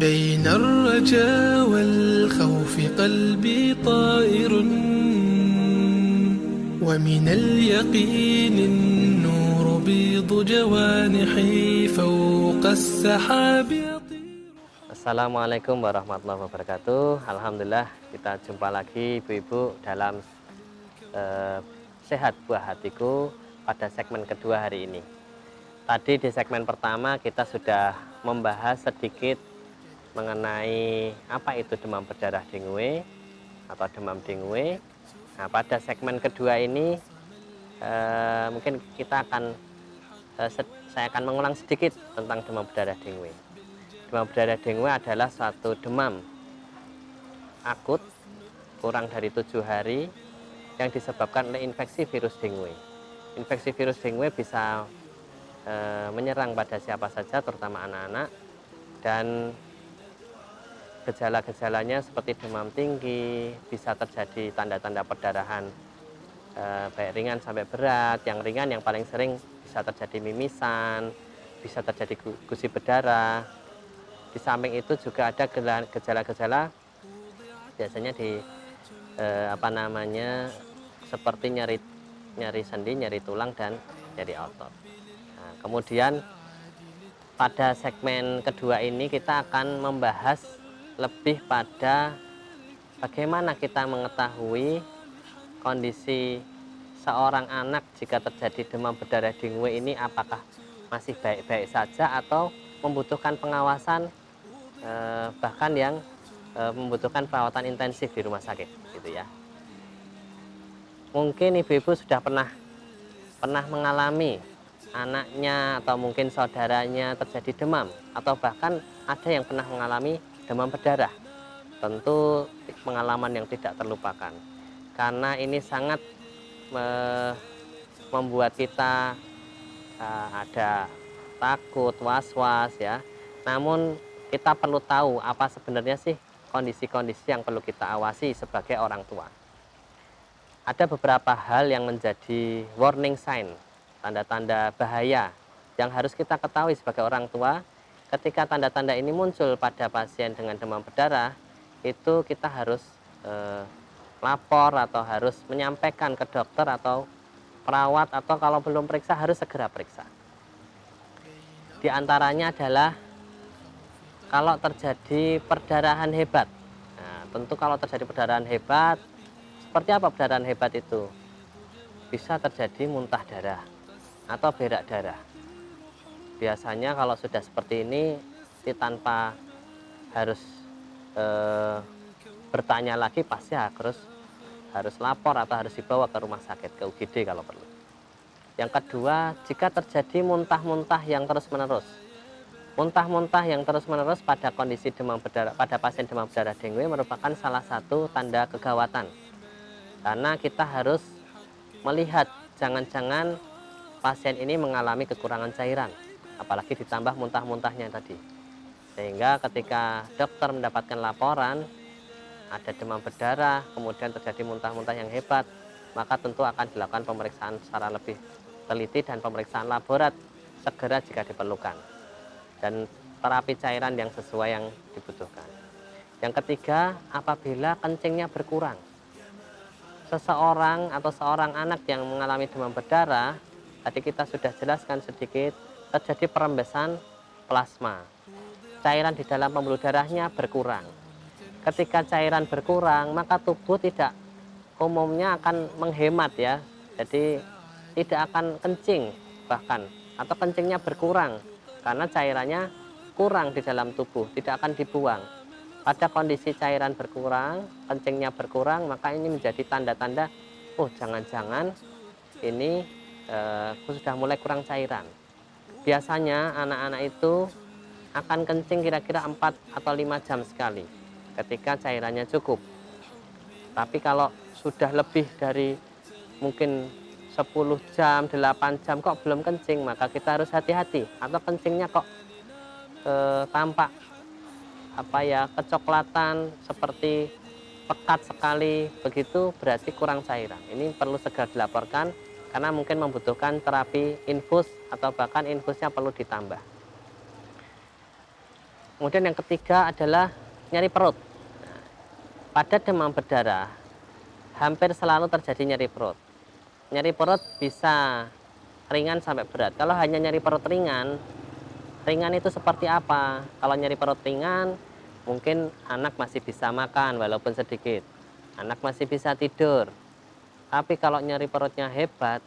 بين الرجا والخوف قلبي طائر، ومن اليقين النور بيض جوانحي فوق السحاب يطير. Assalamualaikum warahmatullahi wabarakatuh. Alhamdulillah kita jumpa lagi ibu-ibu dalam Sehat Buah Hatiku pada segmen kedua hari ini. Tadi di segmen pertama kita sudah membahas sedikit mengenai apa itu demam berdarah dengue atau demam dengue. Nah, pada segmen kedua ini mungkin kita akan saya akan mengulang sedikit tentang demam berdarah dengue. Demam berdarah dengue adalah suatu demam akut kurang dari 7 hari yang disebabkan oleh infeksi virus dengue. Infeksi virus dengue bisa menyerang pada siapa saja, terutama anak-anak, dan gejala-gejalanya seperti demam tinggi, bisa terjadi tanda-tanda perdarahan baik ringan sampai berat. Yang ringan yang paling sering bisa terjadi mimisan, bisa terjadi gusi berdarah. Di samping itu juga ada gejala-gejala biasanya di seperti nyeri sendi, nyeri tulang, dan nyeri otot. Nah, kemudian pada segmen kedua ini kita akan membahas lebih pada bagaimana kita mengetahui kondisi seorang anak jika terjadi demam berdarah dengue ini, apakah masih baik-baik saja atau membutuhkan pengawasan, bahkan yang membutuhkan perawatan intensif di rumah sakit gitu ya. Mungkin ibu-ibu sudah pernah mengalami anaknya atau mungkin saudaranya terjadi demam, atau bahkan ada yang pernah mengalami demam berdarah. Tentu pengalaman yang tidak terlupakan, karena ini sangat membuat kita ada takut, was-was ya. Namun kita perlu tahu apa sebenarnya sih kondisi-kondisi yang perlu kita awasi sebagai orang tua. Ada beberapa hal yang menjadi warning sign, tanda-tanda bahaya yang harus kita ketahui sebagai orang tua. Ketika tanda-tanda ini muncul pada pasien dengan demam berdarah, itu kita harus lapor atau harus menyampaikan ke dokter atau perawat, atau kalau belum periksa harus segera periksa. Di antaranya adalah kalau terjadi perdarahan hebat. Nah, tentu kalau terjadi perdarahan hebat, seperti apa perdarahan hebat itu? Bisa terjadi muntah darah atau berak darah. Biasanya kalau sudah seperti ini, tanpa harus bertanya lagi, pasti harus lapor atau harus dibawa ke rumah sakit, ke UGD kalau perlu. Yang kedua, jika terjadi muntah-muntah yang terus-menerus. Muntah-muntah yang terus-menerus pada kondisi demam berdarah, pada pasien demam berdarah dengue merupakan salah satu tanda kegawatan. Karena kita harus melihat jangan-jangan pasien ini mengalami kekurangan cairan, apalagi ditambah muntah-muntahnya tadi. Sehingga ketika dokter mendapatkan laporan ada demam berdarah, kemudian terjadi muntah-muntah yang hebat, maka tentu akan dilakukan pemeriksaan secara lebih teliti dan pemeriksaan laborat segera jika diperlukan, dan terapi cairan yang sesuai yang dibutuhkan. Yang ketiga, apabila kencingnya berkurang. Seseorang atau seorang anak yang mengalami demam berdarah, tadi kita sudah jelaskan sedikit, terjadi perembesan plasma. Cairan di dalam pembuluh darahnya berkurang. Ketika cairan berkurang, maka tubuh tidak umumnya akan menghemat ya. Jadi tidak akan kencing bahkan, atau kencingnya berkurang karena cairannya kurang di dalam tubuh, tidak akan dibuang. Pada kondisi cairan berkurang, kencingnya berkurang, maka ini menjadi tanda-tanda, oh jangan-jangan ini sudah mulai kurang cairan. Biasanya anak-anak itu akan kencing kira-kira 4 atau 5 jam sekali ketika cairannya cukup. Tapi kalau sudah lebih dari mungkin 10 jam, 8 jam kok belum kencing, maka kita harus hati-hati. Atau kencingnya kok tampak kecoklatan seperti pekat sekali, begitu berarti kurang cairan. Ini perlu segera dilaporkan karena mungkin membutuhkan terapi infus atau bahkan infusnya perlu ditambah. Kemudian yang ketiga adalah nyeri perut. Pada demam berdarah hampir selalu terjadi nyeri perut. Nyeri perut bisa ringan sampai berat. Kalau hanya nyeri perut ringan, ringan itu seperti apa? Kalau nyeri perut ringan, mungkin anak masih bisa makan walaupun sedikit. Anak masih bisa tidur. Tapi kalau nyeri perutnya hebat,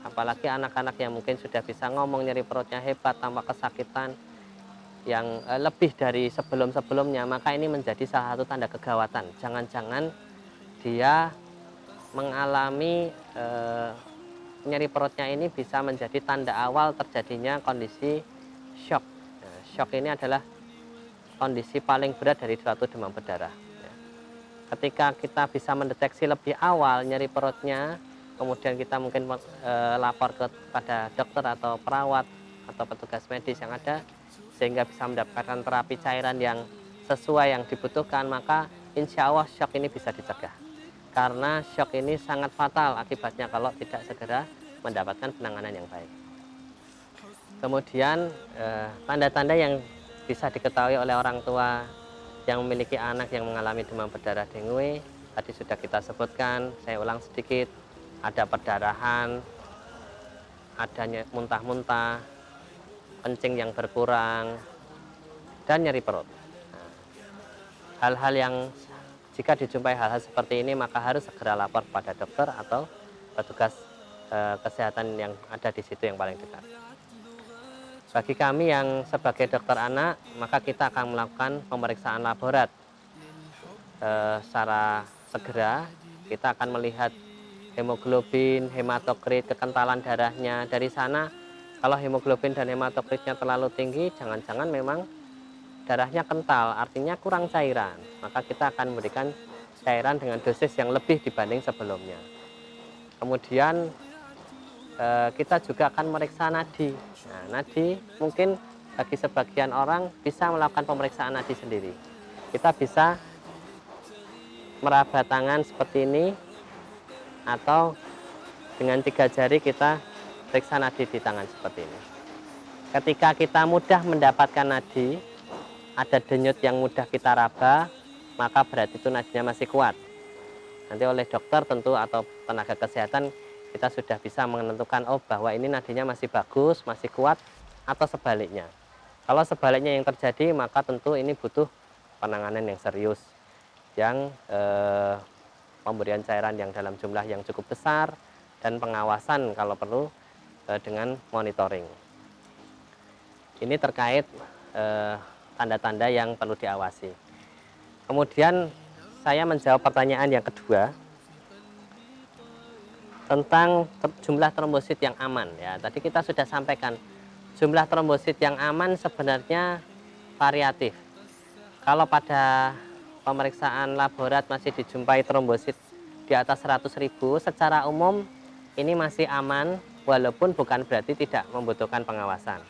apalagi anak-anak yang mungkin sudah bisa ngomong, nyeri perutnya hebat tanpa kesakitan yang lebih dari sebelum-sebelumnya, maka ini menjadi salah satu tanda kegawatan. Jangan-jangan dia mengalami nyeri perutnya ini bisa menjadi tanda awal terjadinya kondisi shock. Nah, shock ini adalah kondisi paling berat dari suatu demam berdarah. Ketika kita bisa mendeteksi lebih awal nyeri perutnya, kemudian kita mungkin lapor kepada dokter atau perawat atau petugas medis yang ada, sehingga bisa mendapatkan terapi cairan yang sesuai yang dibutuhkan, maka insya Allah shock ini bisa dicegah. Karena shock ini sangat fatal akibatnya kalau tidak segera mendapatkan penanganan yang baik. Kemudian tanda-tanda yang bisa diketahui oleh orang tua yang memiliki anak yang mengalami demam berdarah dengue, tadi sudah kita sebutkan, saya ulang sedikit, ada perdarahan, adanya muntah-muntah, kencing yang berkurang, dan nyeri perut. Hal-hal yang jika dijumpai hal-hal seperti ini, maka harus segera lapor kepada dokter atau petugas kesehatan yang ada di situ yang paling dekat. Bagi kami yang sebagai dokter anak, maka kita akan melakukan pemeriksaan laborat secara segera. Kita akan melihat hemoglobin, hematokrit, kekentalan darahnya. Dari sana, kalau hemoglobin dan hematokritnya terlalu tinggi, jangan-jangan memang darahnya kental, artinya kurang cairan. Maka kita akan memberikan cairan dengan dosis yang lebih dibanding sebelumnya. Kemudian kita juga akan memeriksa nadi. Nah, nadi mungkin bagi sebagian orang bisa melakukan pemeriksaan nadi sendiri. Kita bisa meraba tangan seperti ini, atau dengan 3 jari kita periksa nadi di tangan seperti ini. Ketika kita mudah mendapatkan nadi, ada denyut yang mudah kita raba, maka berarti itu nadinya masih kuat. Nanti oleh dokter tentu atau tenaga kesehatan kita sudah bisa menentukan bahwa ini nadinya masih bagus, masih kuat, atau sebaliknya. Kalau sebaliknya yang terjadi, maka tentu ini butuh penanganan yang serius, yang pemberian cairan yang dalam jumlah yang cukup besar dan pengawasan kalau perlu dengan monitoring. Ini terkait tanda-tanda yang perlu diawasi. Kemudian saya menjawab pertanyaan yang kedua tentang jumlah trombosit yang aman. Ya, tadi kita sudah sampaikan jumlah trombosit yang aman sebenarnya variatif. Kalau pada pemeriksaan laborat masih dijumpai trombosit di atas 100.000, secara umum ini masih aman, walaupun bukan berarti tidak membutuhkan pengawasan.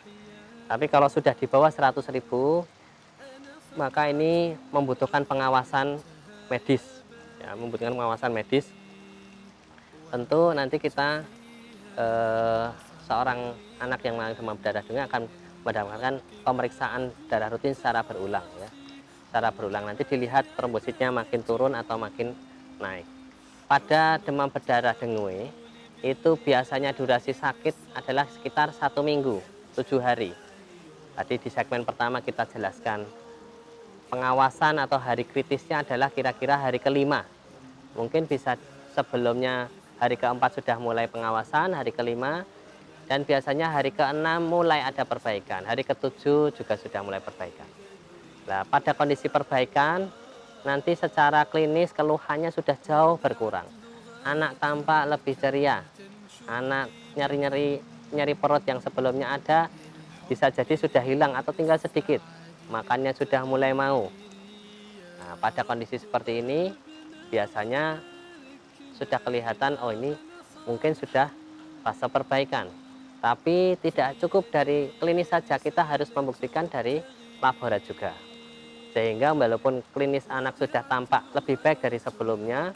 Tapi kalau sudah di bawah 100.000, maka ini membutuhkan pengawasan medis. Ya, membutuhkan pengawasan medis. Tentu nanti kita seorang anak yang mengalami demam berdarah dengue akan mendapatkan pemeriksaan darah rutin secara berulang, ya. Secara berulang nanti dilihat trombositnya makin turun atau makin naik. Pada demam berdarah dengue itu biasanya durasi sakit adalah sekitar 1 minggu, 7 hari. Tadi di segmen pertama kita jelaskan pengawasan atau hari kritisnya adalah kira-kira hari ke-5. Mungkin bisa sebelumnya hari ke-4 sudah mulai pengawasan, hari ke-5, dan biasanya hari ke-6 mulai ada perbaikan, hari ke-7 juga sudah mulai perbaikan. Nah, pada kondisi perbaikan, nanti secara klinis keluhannya sudah jauh berkurang. Anak tampak lebih ceria, anak nyeri perut yang sebelumnya ada, bisa jadi sudah hilang atau tinggal sedikit, makannya sudah mulai mau. Nah, pada kondisi seperti ini biasanya sudah kelihatan, oh ini mungkin sudah fase perbaikan. Tapi tidak cukup dari klinis saja, kita harus membuktikan dari laborat juga. Sehingga walaupun klinis anak sudah tampak lebih baik dari sebelumnya,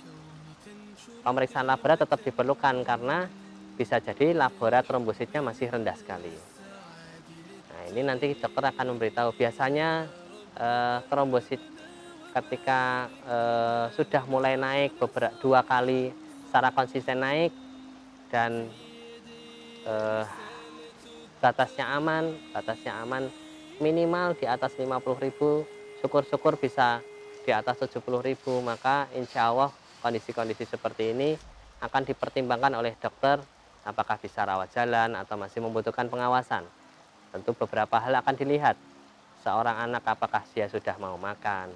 pemeriksaan laborat tetap diperlukan karena bisa jadi laborat trombositnya masih rendah sekali. Nah, ini nanti dokter akan memberitahu. Biasanya trombosit ketika sudah mulai naik beberapa 2 kali secara konsisten naik dan batasnya aman minimal di atas 50.000, syukur-syukur bisa di atas 70.000, maka insya Allah kondisi-kondisi seperti ini akan dipertimbangkan oleh dokter apakah bisa rawat jalan atau masih membutuhkan pengawasan. Tentu beberapa hal akan dilihat, seorang anak apakah dia sudah mau makan,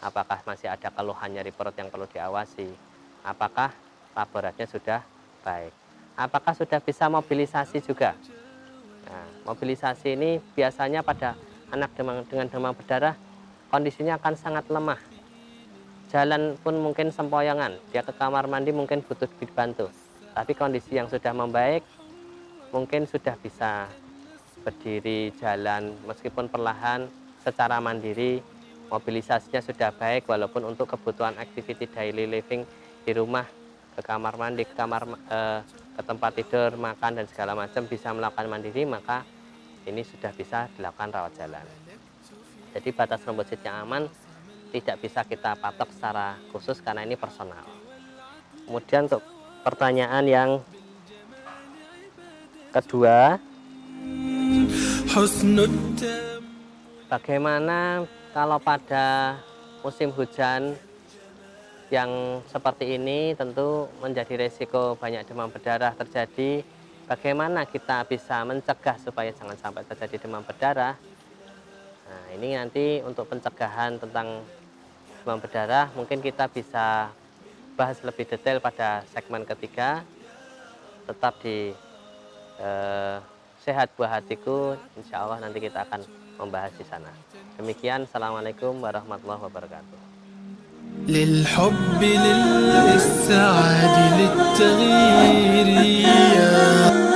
apakah masih ada keluhan nyeri perut yang perlu diawasi, apakah laboratnya sudah baik, apakah sudah bisa mobilisasi juga. Nah, mobilisasi ini biasanya pada anak dengan demam berdarah kondisinya akan sangat lemah. Jalan pun mungkin sempoyongan, dia ke kamar mandi mungkin butuh dibantu. Tapi kondisi yang sudah membaik mungkin sudah bisa berdiri, jalan meskipun perlahan secara mandiri, mobilisasinya sudah baik walaupun untuk kebutuhan activity daily living di rumah, ke kamar mandi, ke tempat tidur, makan dan segala macam bisa melakukan mandiri, maka ini sudah bisa dilakukan rawat jalan. Jadi batas trombosit yang aman tidak bisa kita patok secara khusus karena ini personal. Kemudian untuk pertanyaan yang kedua, bagaimana kalau pada musim hujan yang seperti ini tentu menjadi resiko banyak demam berdarah terjadi. Bagaimana kita bisa mencegah supaya jangan sampai terjadi demam berdarah? Nah, ini nanti untuk pencegahan tentang demam berdarah mungkin kita bisa bahas lebih detail pada segmen ketiga. Tetap di Sehat Buah Hatiku, insya Allah nanti kita akan membahas di sana. Demikian, Assalamualaikum warahmatullahi wabarakatuh. للحب للسعادة للتغيير يا